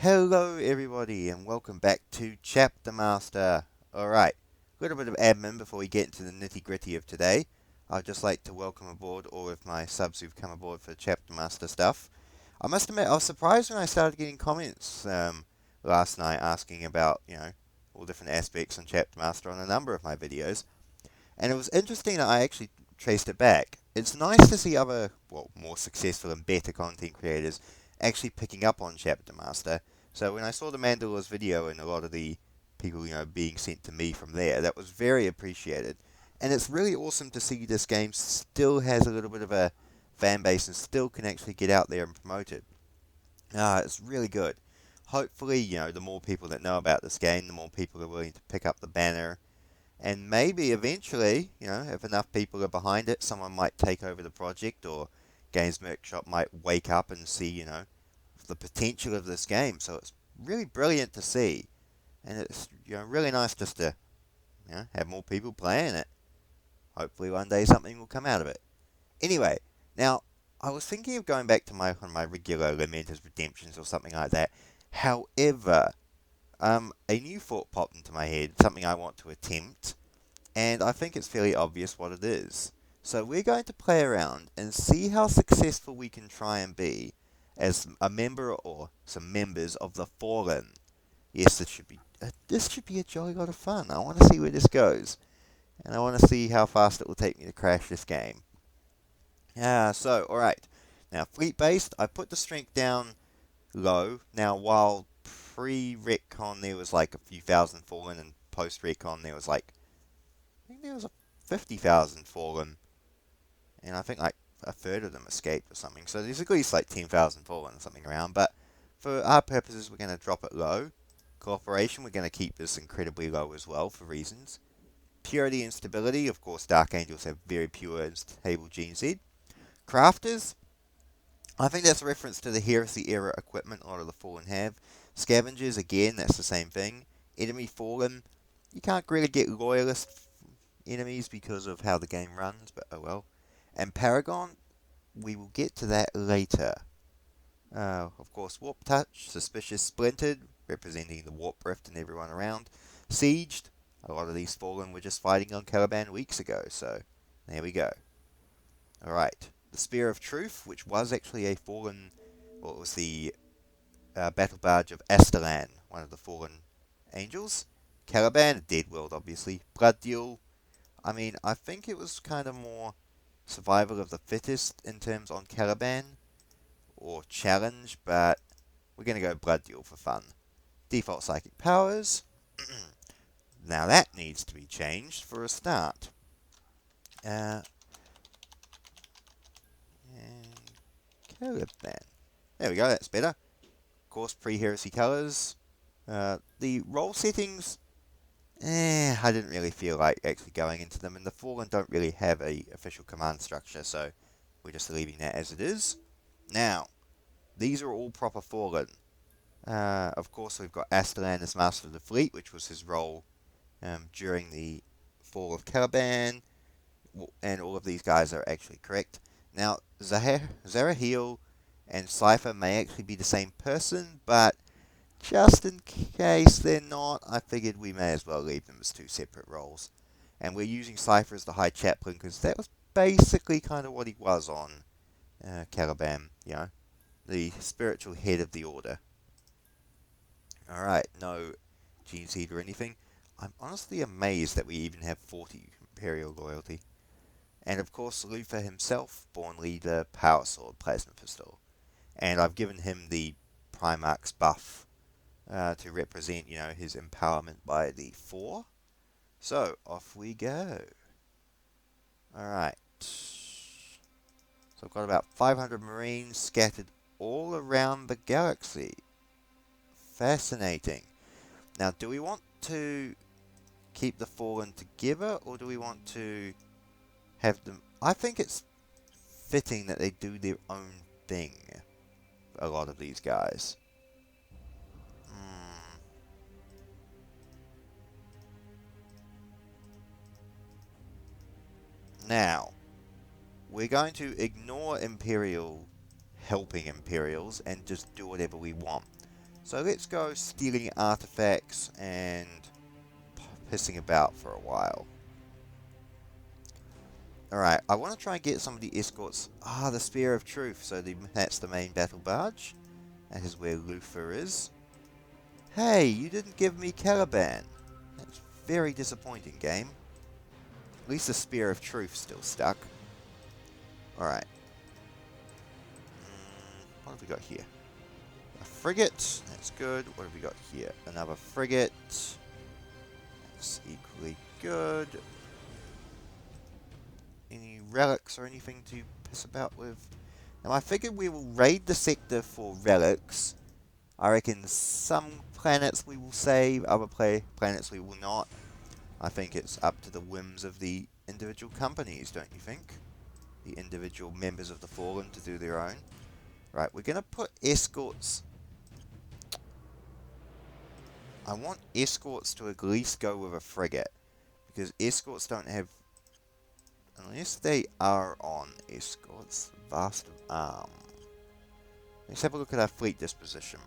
Hello everybody and welcome back to Chapter Master. Alright, a little bit of admin before we get into the nitty gritty of today. I'd just like to welcome aboard all of my subs who've come aboard for Chapter Master stuff. I must admit I was surprised when I started getting comments last night asking about, all different aspects on Chapter Master on a number of my videos. And it was interesting that I actually traced it back. It's nice to see other, more successful and better content creators actually picking up on Chapter Master. So when I saw the Mandala's video and a lot of the people, being sent to me from there, that was very appreciated. And it's really awesome to see this game still has a little bit of a fan base and still can actually get out there and promote it. It's really good. Hopefully, the more people that know about this game, the more people are willing to pick up the banner. And maybe eventually, if enough people are behind it, someone might take over the project or Games Workshop might wake up and see, the potential of this game. So it's really brilliant to see. And it's, really nice just to, have more people playing it. Hopefully one day something will come out of it. Anyway, now, I was thinking of going back to my regular Lamented Redemptions or something like that. However, a new thought popped into my head, something I want to attempt, and I think it's fairly obvious what it is. So we're going to play around and see how successful we can try and be as a member or some members of the Fallen. Yes, this should be a jolly lot of fun. I want to see where this goes, and I want to see how fast it will take me to crash this game. Alright. Now, fleet-based, I put the strength down low. Now, while pre-retcon there was like a few thousand fallen, and post-retcon there was like, I think there was a 50,000 fallen, and I think like a third of them escaped or something. So there's at least like 10,000 fallen or something around. But for our purposes, we're going to drop it low. Cooperation, we're going to keep this incredibly low as well for reasons. Purity and stability, of course, Dark Angels have very pure and stable GZ. Crafters, I think that's a reference to the Heresy era equipment a lot of the Fallen have. Scavengers, again, that's the same thing. Enemy Fallen, you can't really get loyalist enemies because of how the game runs, but oh well. And Paragon, we will get to that later. Of course, Warp Touch, Suspicious Splintered, representing the Warp Rift and everyone around. Sieged, a lot of these Fallen were just fighting on Caliban weeks ago, so there we go. Alright, the Spear of Truth, which was actually a Fallen, it was the Battle Barge of Astalan, one of the Fallen Angels. Caliban, a dead world obviously. Blood Duel, I mean, I think it was kind of more survival of the fittest in terms on Caliban, or challenge, but we're going to go Blood Duel for fun. Default Psychic Powers, now that needs to be changed for a start. Caliban. There we go, that's better. Of course, pre-heresy colors. The role settings, I didn't really feel like actually going into them, and the Fallen don't really have a official command structure, so we're just leaving that as it is. Now, these are all proper Fallen. Of course, we've got Astalan as Master of the Fleet, which was his role during the fall of Caliban, and all of these guys are actually correct. Now, Zaraheel and Cypher may actually be the same person, but just in case they're not, I figured we may as well leave them as two separate roles. And we're using Cypher as the High Chaplain because that was basically kind of what he was on Caliban, the spiritual head of the Order. Alright, no Gene's Heat or anything. I'm honestly amazed that we even have 40 Imperial loyalty. And of course, Luther himself, born leader, Power Sword, Plasma Pistol. And I've given him the Primarch's buff to represent, his empowerment by the 4. So, off we go. Alright. So I've got about 500 Marines scattered all around the galaxy. Fascinating. Now, do we want to keep the Fallen together, or do we want to have them... I think it's fitting that they do their own thing, a lot of these guys. Now, we're going to ignore Imperial helping Imperials and just do whatever we want. So let's go stealing artifacts and pissing about for a while. Alright, I want to try and get some of the escorts. Ah, the Spear of Truth. So that's the main battle barge. That is where Luther is. Hey, you didn't give me Caliban. That's very disappointing, game. At least the Spear of Truth still stuck. Alright. What have we got here? A frigate. That's good. What have we got here? Another frigate. That's equally good. Any relics or anything to piss about with? Now I figured we will raid the sector for relics. I reckon some planets we will save, other planets we will not. I think it's up to the whims of the individual companies, don't you think? The individual members of the Fallen to do their own. Right, we're going to put escorts. I want escorts to at least go with a frigate. Because escorts don't have... Unless they are on escorts. Vast of arm. Let's have a look at our fleet disposition.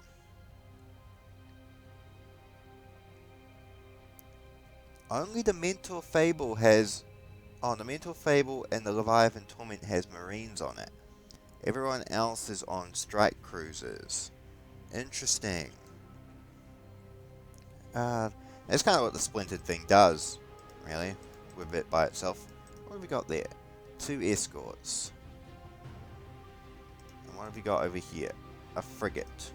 Only the Mentor Fable has... Oh, the Mentor Fable and the Leviathan Torment has Marines on it. Everyone else is on strike cruisers. Interesting. That's kind of what the Splintered thing does, really, with it by itself. What have we got there? 2 escorts. And what have we got over here? A frigate.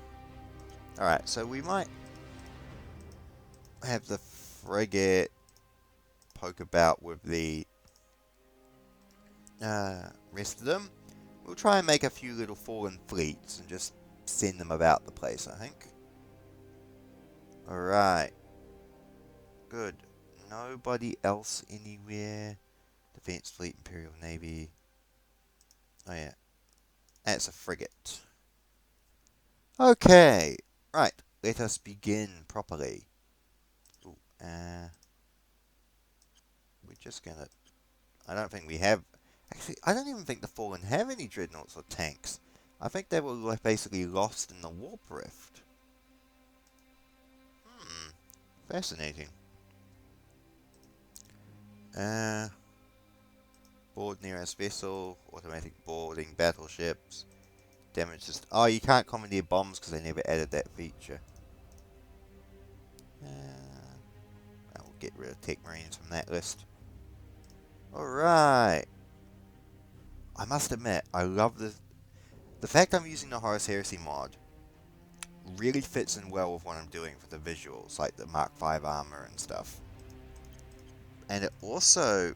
Alright, so we might have the frigate poke about with the rest of them. We'll try and make a few little Fallen fleets and just send them about the place, I think. Alright. Good. Nobody else anywhere. Defense Fleet, Imperial Navy. Oh yeah. That's a frigate. Okay. Right. Let us begin properly. Ooh, we're just gonna... I don't think we have... Actually, I don't even think the Fallen have any dreadnoughts or tanks. I think they were like basically lost in the Warp Rift. Fascinating. Board nearest vessel, automatic boarding battleships, damage system. Oh, you can't commandeer bombs because they never added that feature. I will get rid of Tech Marines from that list. Alright. I must admit, I love the fact I'm using the Horus Heresy mod really fits in well with what I'm doing for the visuals, like the Mark V armor and stuff. And it also,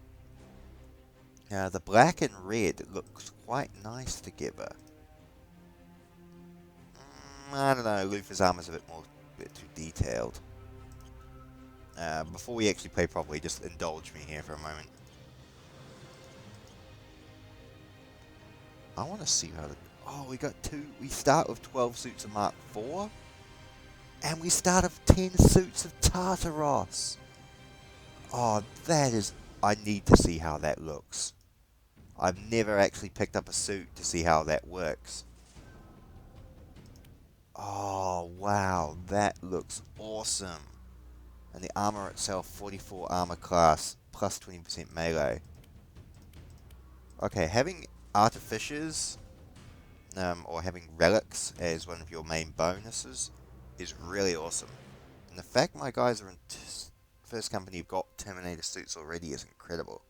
the black and red looks quite nice together. I don't know, Luther's armor's a bit too detailed. Before we actually play properly, just indulge me here for a moment. I want to see how the... Oh, we got 2... We start with 12 suits of Mark IV. And we start with 10 suits of Tartaros. Oh, that is... I need to see how that looks. I've never actually picked up a suit to see how that works. Oh, wow. That looks awesome. And the armor itself, 44 armor class, plus 20% melee. Okay, having artificers, or having relics as one of your main bonuses is really awesome. And the fact my guys are in first company have got Terminator suits already is incredible.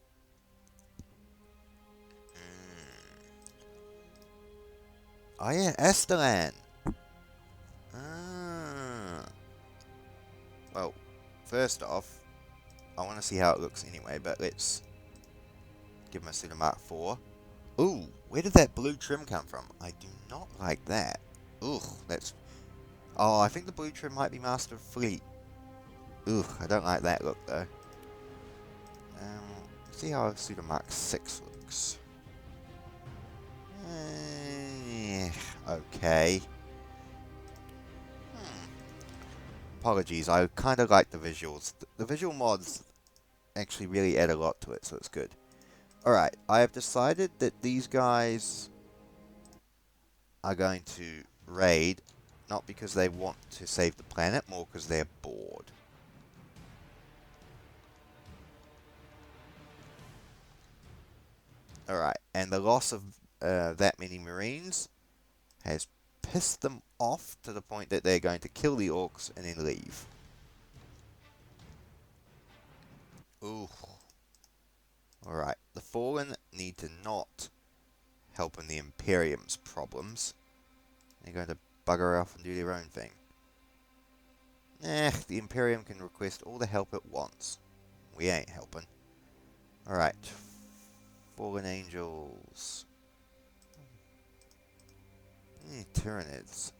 Oh yeah, Astalan. Well, first off, I want to see how it looks anyway, but let's give him a suit of Mark IV. Ooh, where did that blue trim come from? I do not like that. Ugh, that's... Oh, I think the blue trim might be Master of Fleet. Ugh, I don't like that look, though. See how a suit of Mark VI looks. Okay. Apologies, I kind of like the visuals. The visual mods actually really add a lot to it, so it's good. Alright, I have decided that these guys are going to raid Not because they want to save the planet, more because they're bored. Alright, and the loss of that many Marines has pissed them off to the point that they're going to kill the orcs and then leave. Ooh. Alright, the Fallen need to not help in the Imperium's problems. They're going to bugger off and do their own thing. The Imperium can request all the help it wants. We ain't helping. Alright. Fallen Angels. Tyranids.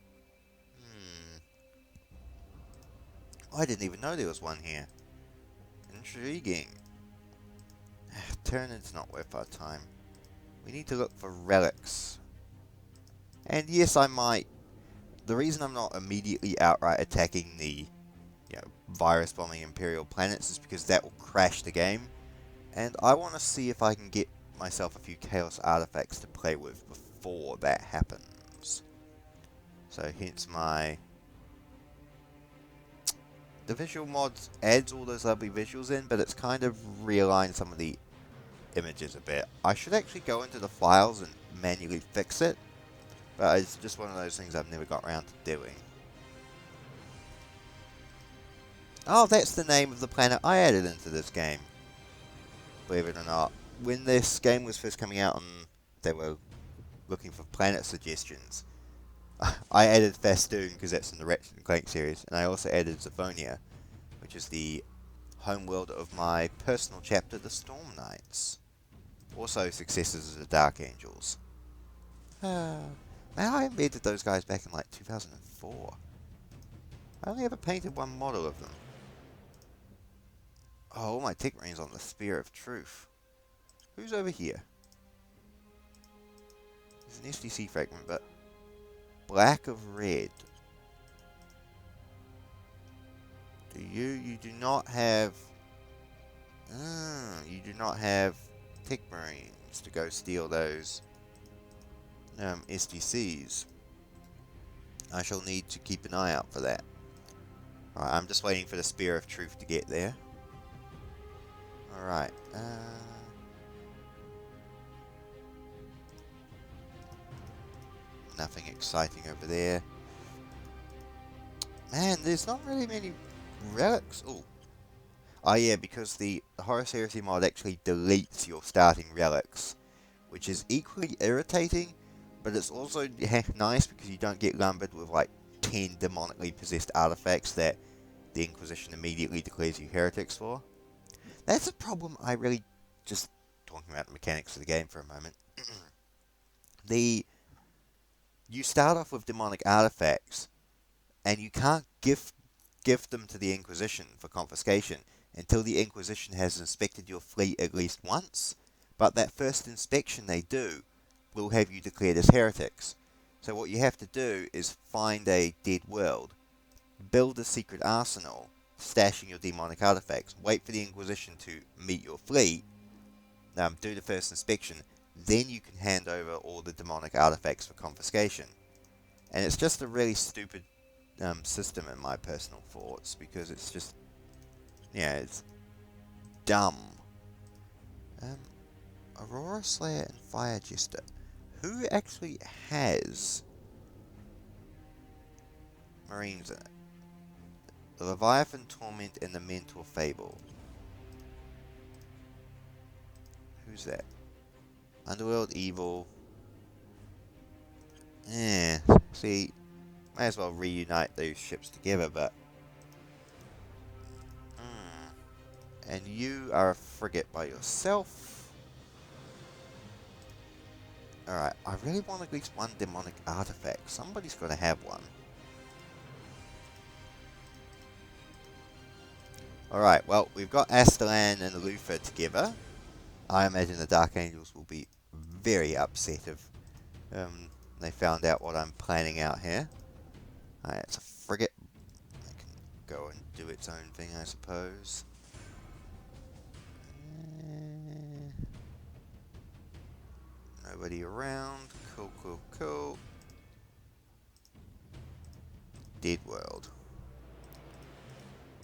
I didn't even know there was one here. Intriguing. Tyranid's not worth our time. We need to look for relics. And yes, I might. The reason I'm not immediately outright attacking the virus bombing Imperial planets is because that will crash the game. And I want to see if I can get myself a few Chaos artifacts to play with before that happens. So hence my... The visual mods adds all those lovely visuals in, but it's kind of realigned some of the images a bit. I should actually go into the files and manually fix it, but it's just one of those things I've never got around to doing. Oh, that's the name of the planet I added into this game. Believe it or not. When this game was first coming out and they were looking for planet suggestions, I added Festoon because that's in the Ratchet and Clank series, and I also added Zephonia, which is the homeworld of my personal chapter, the Storm Knights. Also successors of the Dark Angels. Man, I invented those guys back in like 2004. I only ever painted one model of them. Oh, all my Tech Marines on the Spear of Truth. Who's over here? There's an SDC fragment, but black of red. You do not have... you do not have Tech Marines to go steal those SDCs. I shall need to keep an eye out for that. Alright, I'm just waiting for the Spear of Truth to get there. Alright, nothing exciting over there. Man, there's not really many relics. Oh yeah, because the Horus Heresy mod actually deletes your starting relics, which is equally irritating, but it's also nice because you don't get lumbered with like 10 demonically possessed artifacts that the Inquisition immediately declares you heretics for. That's a problem I really... Just talking about the mechanics of the game for a moment. You start off with demonic artifacts, and you can't gift them to the Inquisition for confiscation until the Inquisition has inspected your fleet at least once, but that first inspection they do will have you declared as heretics. So what you have to do is find a dead world, build a secret arsenal, stashing your demonic artifacts, wait for the Inquisition to meet your fleet, do the first inspection, then you can hand over all the demonic artifacts for confiscation. And it's just a really stupid system in my personal thoughts, because it's just, it's dumb. Aurora Slayer and Fire Jester. Who actually has Marines in it? The Leviathan Torment and the Mentor Fable. Who's that? Underworld Evil. See, might as well reunite those ships together, but... And you are a frigate by yourself. Alright, I really want at least one demonic artifact. Somebody's got to have one. Alright, well, we've got Astalan and Lufa together. I imagine the Dark Angels will be very upset if they found out what I'm planning out here. Alright, it's a frigate. It can go and do its own thing, I suppose. Nobody around. Cool, cool, cool. dead world.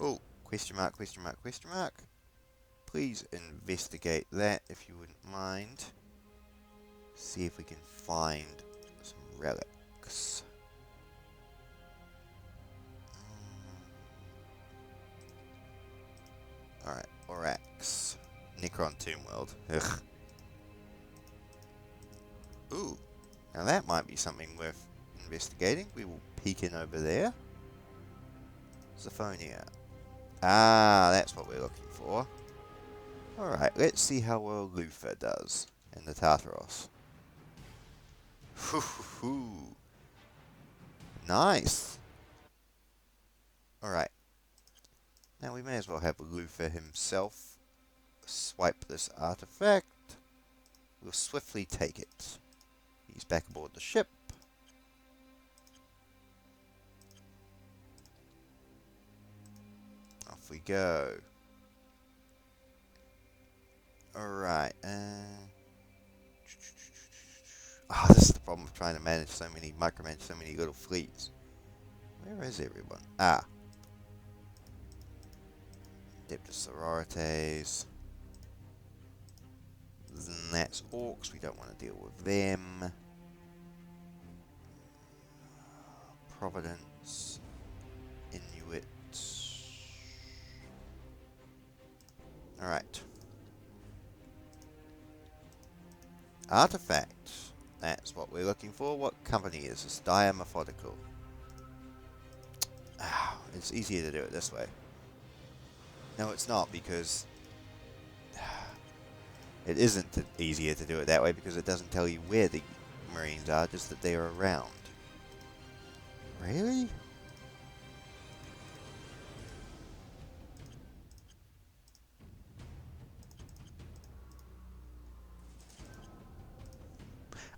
Oh, question mark, question mark, question mark. Please investigate that if you wouldn't mind. See if we can find some relics. Alright, Orax. Necron Tomb World. Ugh. Ooh, now that might be something worth investigating. We will peek in over there. Xiphonia. Ah, that's what we're looking for. Alright, let's see how well Lufa does in the Tartaros. Hoo-hoo-hoo. Nice. Alright. Now we may as well have Lufa himself swipe this artifact. We'll swiftly take it. He's back aboard the ship. Off we go. Alright, this is the problem with trying to micromanage so many little fleets. Where is everyone? Ah. Adeptus Sororites. Then that's Orcs, we don't want to deal with them. Providence. Inuit. Alright. Artifact. That's what we're looking for. What company is this? Diamethodical. It's easier to do it this way. No, it's not, because it isn't easier to do it that way, because it doesn't tell you where the Marines are, just that they are around. Really?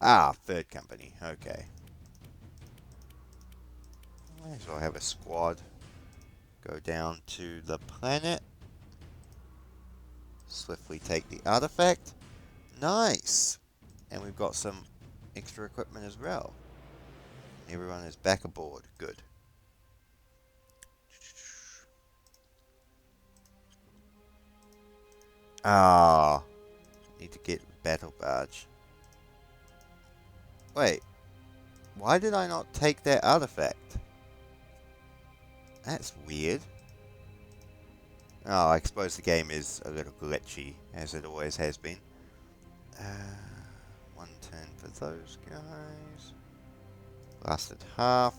Ah, third company. Okay. Might as well have a squad go down to the planet. Swiftly take the artifact. Nice! And we've got some extra equipment as well. Everyone is back aboard. Good. Ah. Need to get battle barge. Wait. Why did I not take that artifact? That's weird. Oh, I suppose the game is a little glitchy, as it always has been. One turn for those guys. Blasted half.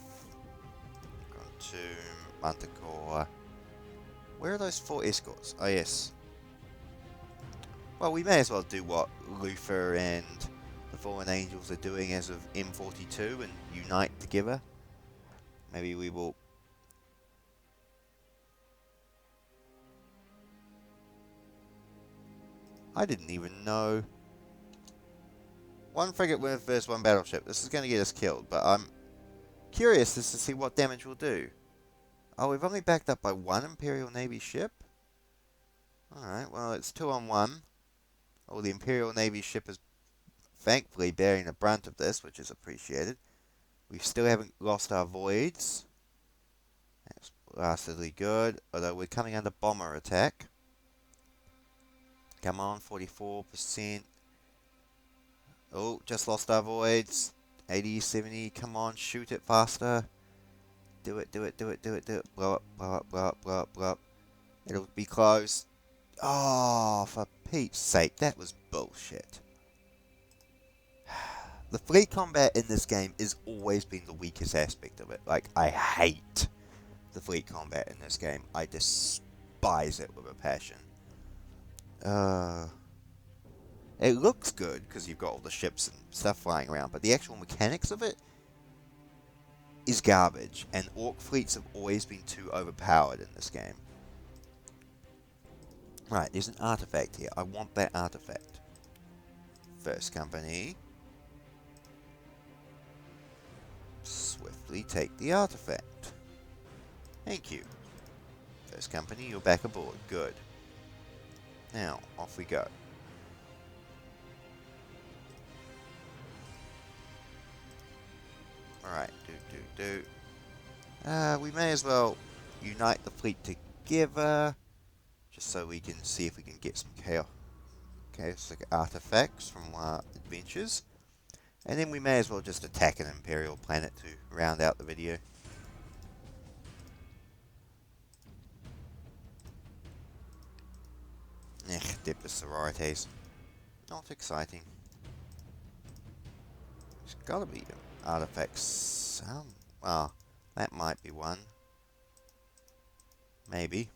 Tomb, Manticore. Where are those 4 escorts? Oh, yes. Well, we may as well do what Lufa and the Fallen Angels are doing as of M42 and unite together. Maybe we will... I didn't even know. 1 frigate versus 1 battleship. This is going to get us killed, but I'm curious as to see what damage we'll do. Oh, we've only backed up by 1 Imperial Navy ship? Alright, well, it's 2 on 1. Oh, the Imperial Navy ship is thankfully bearing the brunt of this, which is appreciated. We still haven't lost our voids. That's bastardly good, although we're coming under bomber attack. Come on, 44%. Oh, just lost our voids. 80, 70, come on, shoot it faster. Do it, do it, do it, do it, do it. Blow up, blow up, blow up, blow up, blow up. It'll be close. Oh, for Pete's sake, that was bullshit. The fleet combat in this game has always been the weakest aspect of it. Like, I hate the fleet combat in this game. I despise it with a passion. It looks good because you've got all the ships and stuff flying around, but the actual mechanics of it is garbage, and orc fleets have always been too overpowered in this game. Right, there's an artifact here. I want that artifact. First company. Swiftly take the artifact. Thank you. First company, you're back aboard. Good. Now, off we go. Alright, do. We may as well unite the fleet together, just so we can see if we can get some chaotic artifacts from our adventures. And then we may as well just attack an Imperial planet to round out the video. Depth sororities. Not exciting. There's gotta be artifacts. Well, that might be one. Maybe.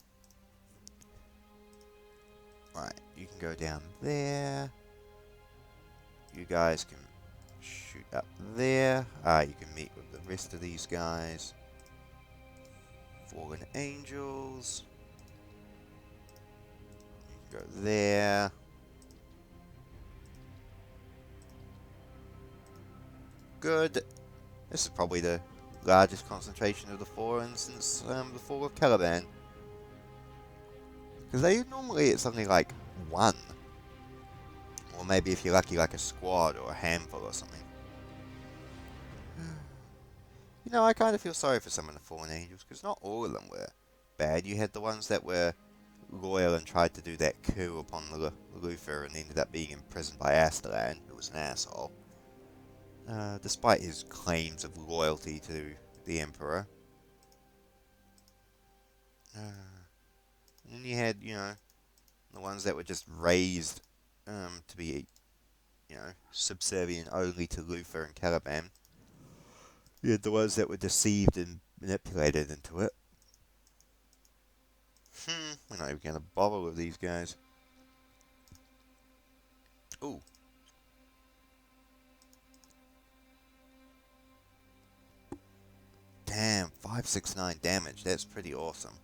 Right, you can go down there. You guys can shoot up there. You can meet with the rest of these guys. Fallen Angels. You can go there. Good. This is probably the largest concentration of the Fallen since the fall of Caliban. Because normally it's something like one. Or maybe if you're lucky, like a squad or a handful or something. You know, I kind of feel sorry for some of the Fallen Angels, because not all of them were bad. You had the ones that were loyal and tried to do that coup upon Luther and ended up being imprisoned by Astalan, who was an asshole. Despite his claims of loyalty to the Emperor. And then you had, you know, the ones that were just raised to be, you know, subservient only to Luther and Caliban. You had the ones that were deceived and manipulated into it. We're not even going to bother with these guys. Ooh. Damn, 569 damage. That's pretty awesome.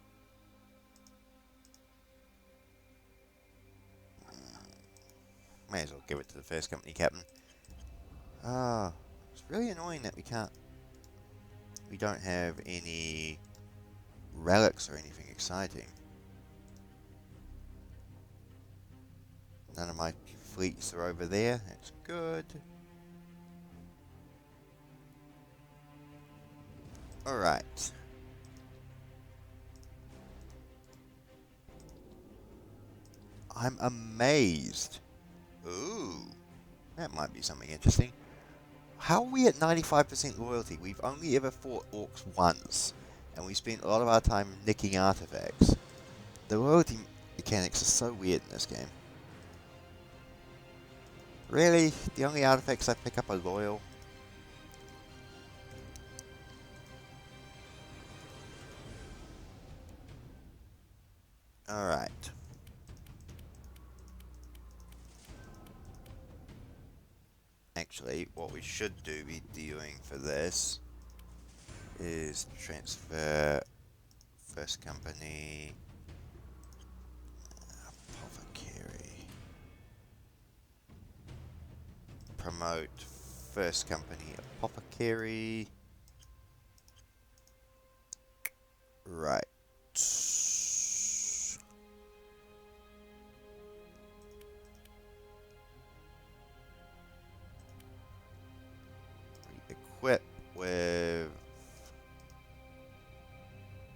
May as well give it to the first company captain. It's really annoying that we don't have any relics or anything exciting. None of my fleets are over there. That's good. Alright. I'm amazed. Ooh. That might be something interesting. How are we at 95% loyalty? We've only ever fought orcs once. And we spent a lot of our time nicking artifacts. The loyalty mechanics are so weird in this game. Really? The only artifacts I pick up are loyal? Alright. Actually, what we should be doing for this is transfer first company apothecary. Promote first company apothecary. Right. Equip with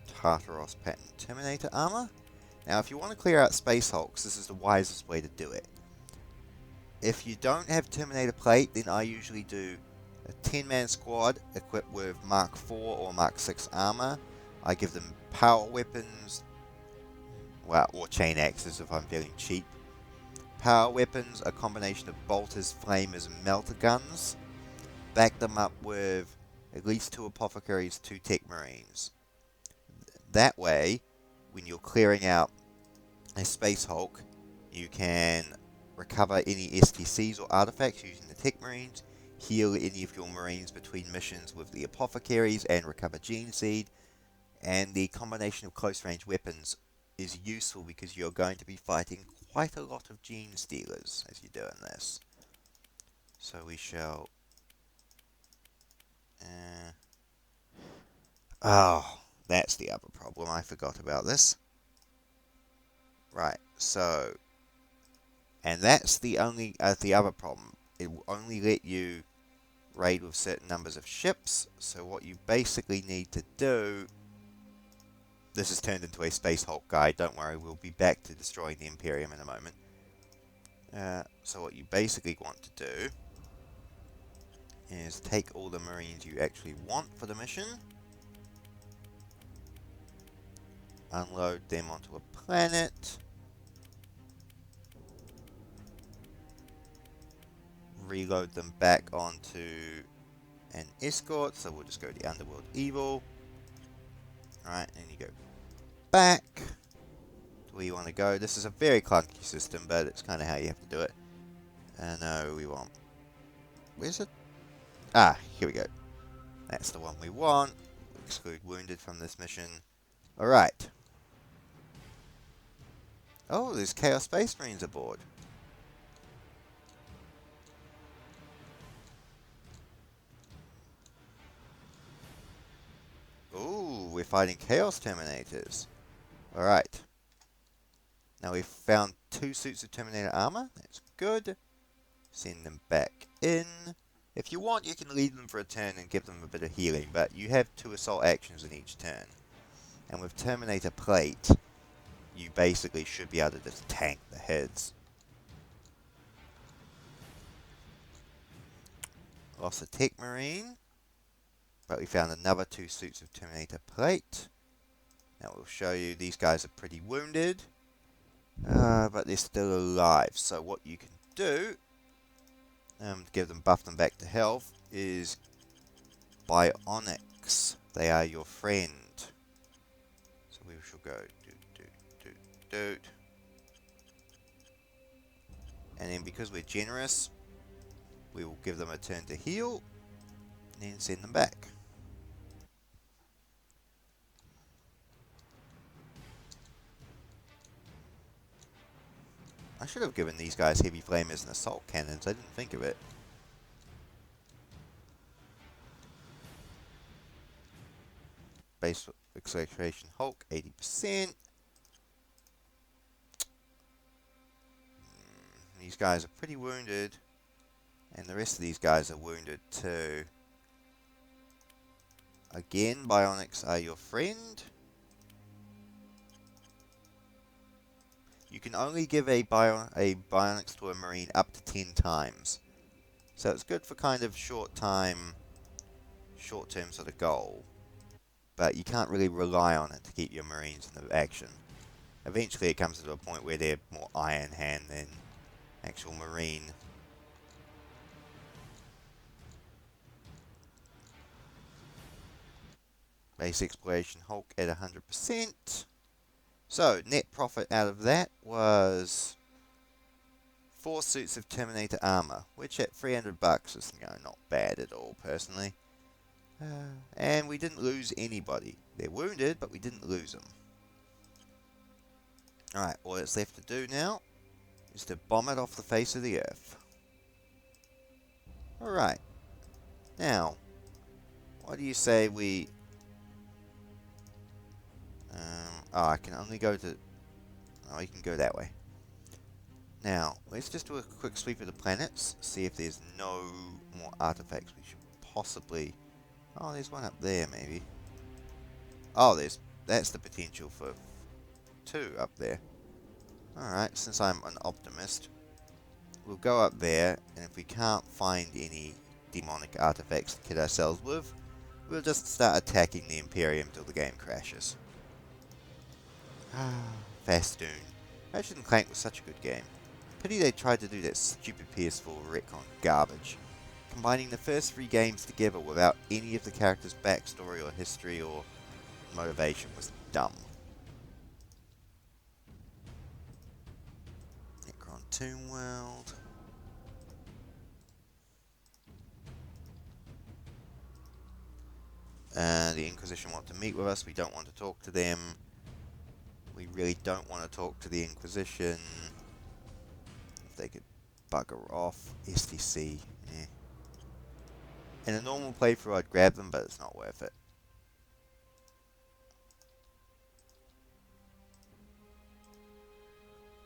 Tartaros Patent Terminator armor. Now, if you want to clear out Space Hulks, this is the wisest way to do it. If you don't have Terminator plate, then I usually do a 10-man squad equipped with Mark 4 or Mark 6 armor. I give them power weapons, well, or chain axes if I'm feeling cheap. Power weapons, a combination of bolters, flamers, and melter guns. Back them up with at least 2 apothecaries, 2 tech marines. That way, when you're clearing out a Space Hulk, you can recover any STCs or artifacts using the tech marines, heal any of your marines between missions with the apothecaries, and recover gene seed. And the combination of close range weapons is useful because you're going to be fighting quite a lot of gene stealers as you're doing this. So we shall... oh, that's the other problem. I forgot about this. Right, so... and that's the other problem. It will only let you raid with certain numbers of ships. So what you basically need to do... This has turned into a Space Hulk guide. Don't worry, we'll be back to destroying the Imperium in a moment. So what you basically want to do is take all the Marines you actually want for the mission, unload them onto a planet, reload them back onto an escort, so we'll just go to the Underworld Evil. Alright, and you go back to where you want to go. This is a very clunky system, but it's kind of how you have to do it. No, we want... Where's it? Ah, here we go. That's the one we want. Exclude wounded from this mission. Alright. Oh, there's Chaos Space Marines aboard. Ooh, we're fighting Chaos Terminators. Alright. Now we've found 2 suits of Terminator armor. That's good. Send them back in. If you want, you can leave them for a turn and give them a bit of healing, but you have 2 assault actions in each turn. And with Terminator Plate, you basically should be able to just tank the heads. Lost a Tech Marine, but we found another 2 suits of Terminator Plate. Now we'll show you, these guys are pretty wounded, but they're still alive. So what you can do, to buff them back to health, is Bionics. They are your friend. So we shall go doot. And then because we're generous, we will give them a turn to heal, and then send them back. I should have given these guys heavy flamers and assault cannons, I didn't think of it. Base acceleration Hulk, 80%. These guys are pretty wounded, and the rest of these guys are wounded too. Again, Bionics are your friend. You can only give a Bionics to a Marine up to 10 times. So it's good for kind of short-term sort of goal. But you can't really rely on it to keep your Marines in the action. Eventually it comes to a point where they're more Iron Hand than actual Marine. Base Exploration Hulk at 100%. So, net profit out of that was 4 suits of Terminator armor, which at $300 is not bad at all, personally. And we didn't lose anybody. They're wounded, but we didn't lose them. Alright, all that's left to do now is to bomb it off the face of the Earth. Alright. Now, what do you say we... I can only go to... Oh, you can go that way. Now, let's just do a quick sweep of the planets, see if there's no more artifacts we should possibly... Oh, there's one up there, maybe. Oh, that's the potential for 2 up there. Alright, since I'm an optimist, we'll go up there, and if we can't find any demonic artifacts to kit ourselves with, we'll just start attacking the Imperium till the game crashes. Fastoon. Ratchet and Clank was such a good game. Pity they tried to do that stupid PS4 retcon garbage. Combining the first 3 games together without any of the characters' backstory or history or motivation was dumb. Necron Tomb World. The Inquisition want to meet with us. We don't want to talk to them. We really don't want to talk to the Inquisition. If they could bugger off. STC. Eh. In a normal playthrough I'd grab them, but it's not worth it.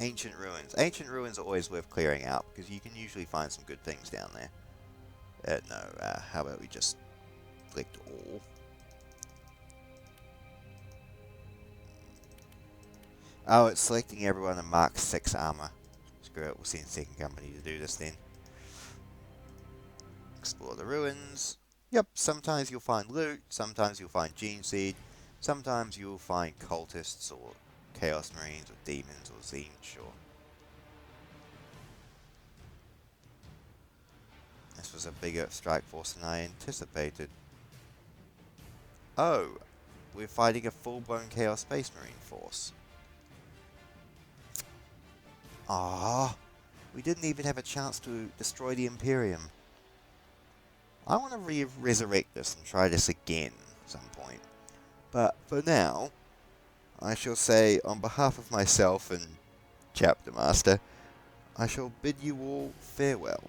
Ancient Ruins. Ancient Ruins are always worth clearing out, because you can usually find some good things down there. No, how about we just select all? Oh, it's selecting everyone in Mark 6 armor. Screw it, we'll send second company to do this then. Explore the ruins. Yep, sometimes you'll find loot, sometimes you'll find gene seed, sometimes you'll find cultists or chaos marines or demons or zine, sure. This was a bigger strike force than I anticipated. Oh, we're fighting a full-blown Chaos Space Marine force. Ah, we didn't even have a chance to destroy the Imperium. I want to resurrect this and try this again at some point. But for now, I shall say on behalf of myself and Chapter Master, I shall bid you all farewell.